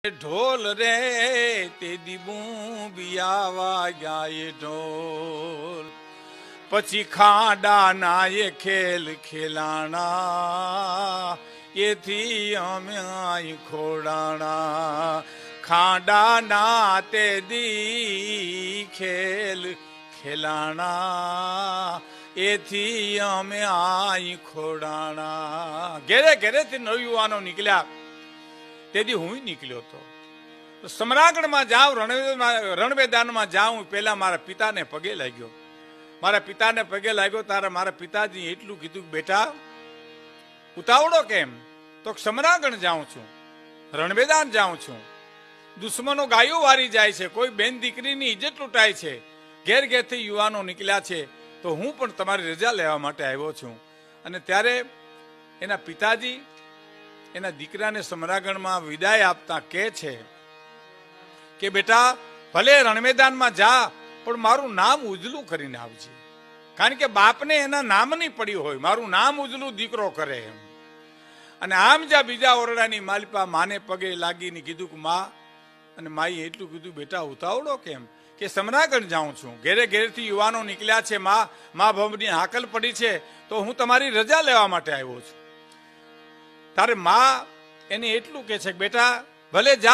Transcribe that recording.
ઢોલ રે તે દીબું બિયાવા ગાય ઢોલ પછી ખાડા ના એ ખેલ ખેલાણા એથી અમે આઈ ખોડાણા ખાડા ના તે દી ખેલ ખેલાણા એથી અમે આઈ ખોડાણા. ઘેરે ઘેરેથી નવયુવાનો નીકળ્યા તેથી હું નીકળ્યો હતો. સમરાગઢમાં જાઉં, રણમેદાનમાં જાઉં પહેલા મારા પિતાને પગે લાગ્યો. મારા પિતાને પગે લાગ્યો ત્યારે મારા પિતાજી એટલું કીધું, બેટા ઉતાવળો કેમ? તો સમરાગઢ જાઉં છું, રણમેદાન જાઉં છું, દુશ્મનો ગાયો વારી જાય છે, કોઈ બેન દીકરીની ઇજ્જત લૂંટાય છે, ઘેર ઘેરથી યુવાનો નીકળ્યા છે, તો હું પણ તમારી રજા લેવા માટે આવ્યો છું. અને ત્યારે એના પિતાજી એના દીકરાને સમરાગઢમાં વિદાય આપતા કહે છે કે બેટા ભલે રણમેદાનમાં જા પણ મારું નામ ઉજળું કરીને આવજે, કારણ કે બાપને એના નામની પડી હોય, મારું નામ ઉજળું દીકરો કરે એમ. અને આમ જ્યાં બીજા ઓરડાની માલિપા માને પગે લાગીને કીધું કે માં, અને માએ એટલું કીધું, બેટા ઉતાવળો કેમ? કે સમરાગઢ જાઉં છું, ઘેરે ઘેરથી યુવાનો નીકળ્યા છે, મા ભવની હાકલ પડી છે, તો હું તમારી રજા લેવા માટે આવ્યો છું. તારે માં એને એટલું કે છે કે બેટા ભલે જા